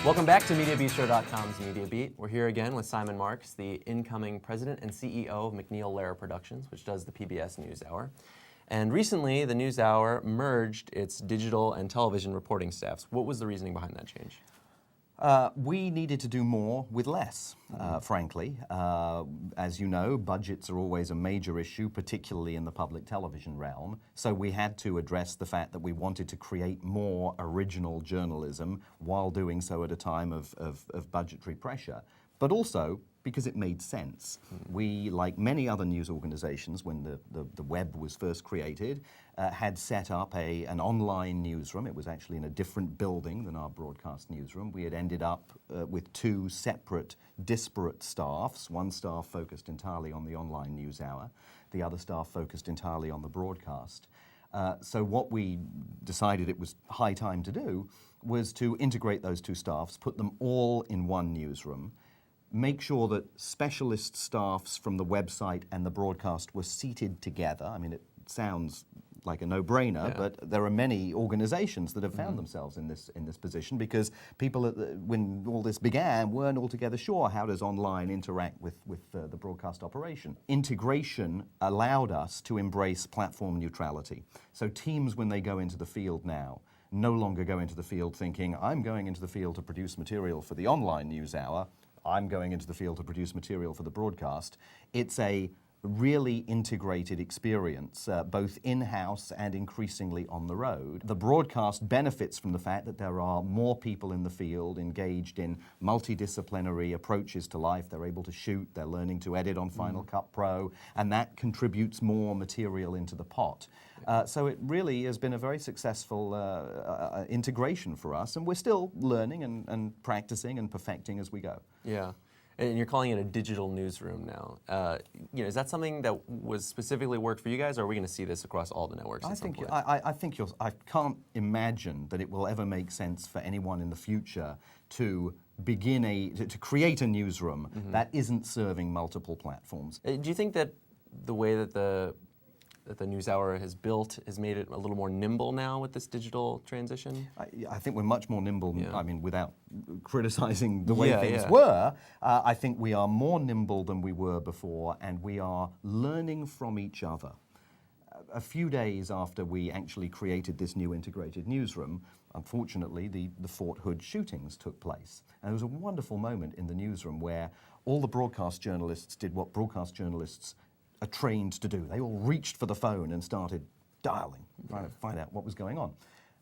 Welcome back to Mediabistro.com's Media Beat. We're here again with Simon Marks, the incoming president and CEO of MacNeil-Lehrer Productions, which does the PBS Newshour. And recently, the Newshour merged its digital and television reporting staffs. What was the reasoning behind that change? We needed to do more with less, frankly. As you know, budgets are always a major issue, particularly in the public television realm. So we had to address the fact that we wanted to create more original journalism while doing so at a time of budgetary pressure. But also because it made sense. We, like many other news organizations, when the web was first created, had set up an online newsroom. It was actually in a different building than our broadcast newsroom. We had ended up with two separate, disparate staffs. One staff focused entirely on the online news hour. The other staff focused entirely on the broadcast. So what we decided it was high time to do was to integrate those two staffs, put them all in one newsroom, make sure that specialist staffs from the website and the broadcast were seated together. I mean, it sounds like a no-brainer, but there are many organizations that have found themselves in this position because people, when all this began, weren't altogether sure how does online interact with the broadcast operation. Integration allowed us to embrace platform neutrality. So teams, when they go into the field now, no longer go into the field thinking, I'm going into the field to produce material for the online news hour, I'm going into the field to produce material for the broadcast. It's a really integrated experience, both in-house and increasingly on the road. The broadcast benefits from the fact that there are more people in the field engaged in multi-disciplinary approaches to life. They're able to shoot, they're learning to edit on Final Cut Pro, and that contributes more material into the pot. So it really has been a very successful integration for us, and we're still learning and practicing and perfecting as we go. Yeah. And you're calling it a digital newsroom now. Is that something that was specifically worked for you guys, or are we going to see this across all the networks at some point? I can't imagine that it will ever make sense for anyone in the future to to create a newsroom that isn't serving multiple platforms. Do you think that the way that the NewsHour has built has made it a little more nimble now with this digital transition? I think we're much more nimble, I mean, without criticizing the way things were. I think we are more nimble than we were before, and we are learning from each other. A few days after we actually created this new integrated newsroom, unfortunately, the Fort Hood shootings took place. And there was a wonderful moment in the newsroom where all the broadcast journalists did what broadcast journalists are trained to do. They all reached for the phone and started dialing, trying to find out what was going on.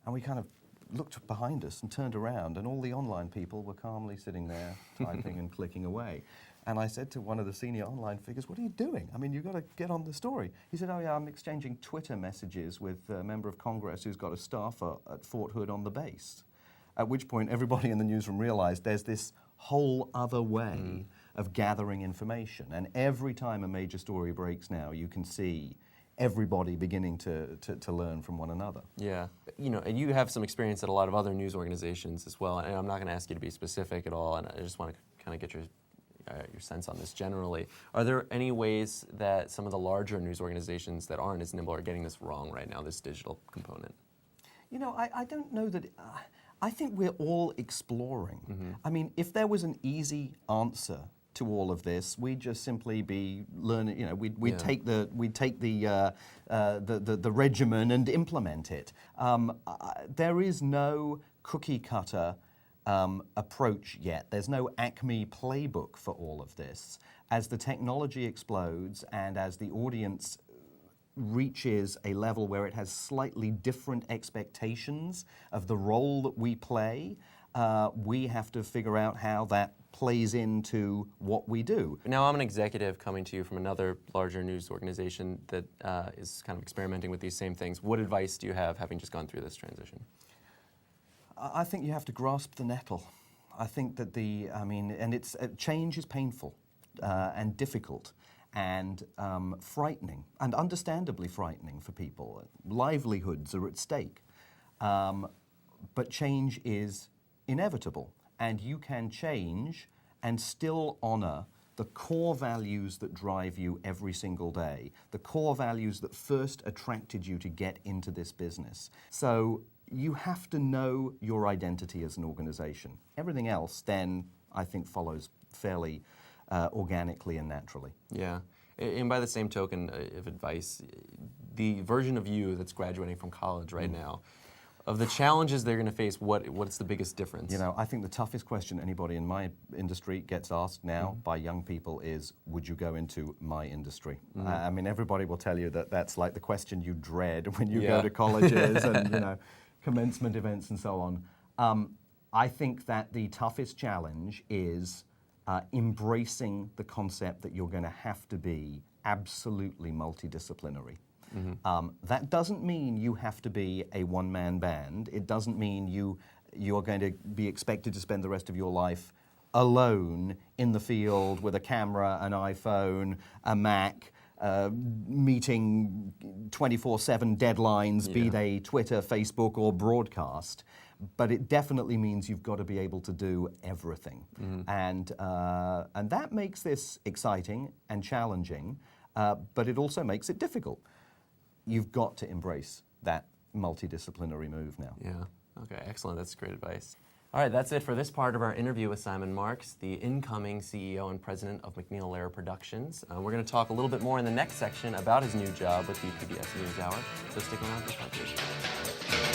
And we kind of looked behind us and turned around, and all the online people were calmly sitting there, typing and clicking away. And I said to one of the senior online figures, what are you doing? I mean, you've got to get on the story. He said, oh yeah, I'm exchanging Twitter messages with a member of Congress who's got a staffer at Fort Hood on the base. At which point everybody in the newsroom realized there's this whole other way of gathering information. And every time a major story breaks now, you can see everybody beginning to learn from one another. Yeah. And you have some experience at a lot of other news organizations as well, and I'm not going to ask you to be specific at all, and I just want to kind of get your sense on this generally. Are there any ways that some of the larger news organizations that aren't as nimble are getting this wrong right now, this digital component? I don't know that... I think we're all exploring. I mean, if there was an easy answer to all of this, we'd just simply be learning. We'd take the regimen and implement it. There is no cookie cutter approach yet. There's no Acme playbook for all of this. As the technology explodes and as the audience reaches a level where it has slightly different expectations of the role that we play, we have to figure out how that plays into what we do. Now I'm an executive coming to you from another larger news organization that is kind of experimenting with these same things. What advice do you have, having just gone through this transition? I think you have to grasp the nettle. I think that change is painful and difficult and frightening, and understandably frightening for people. Livelihoods are at stake. But change is inevitable, and you can change and still honor the core values that drive you every single day, the core values that first attracted you to get into this business. So you have to know your identity as an organization. Everything else then, I think, follows fairly organically and naturally. Yeah. And by the same token of advice, the version of you that's graduating from college right now, of the challenges they're going to face, what's the biggest difference? You know, I think the toughest question anybody in my industry gets asked now by young people is, would you go into my industry? I mean, everybody will tell you that that's like the question you dread when you go to colleges and, you know, commencement events and so on. I think that the toughest challenge is embracing the concept that you're going to have to be absolutely multidisciplinary. That doesn't mean you have to be a one-man band. It doesn't mean you're going to be expected to spend the rest of your life alone in the field with a camera, an iPhone, a Mac, meeting 24/7 deadlines, be they Twitter, Facebook, or broadcast. But it definitely means you've got to be able to do everything. And that makes this exciting and challenging, but it also makes it difficult. You've got to embrace that multidisciplinary move now. Yeah. Okay, excellent. That's great advice. All right, that's it for this part of our interview with Simon Marks, the incoming CEO and president of MacNeil-Lehrer Productions. We're going to talk a little bit more in the next section about his new job with the PBS Newshour, so stick around for part 2.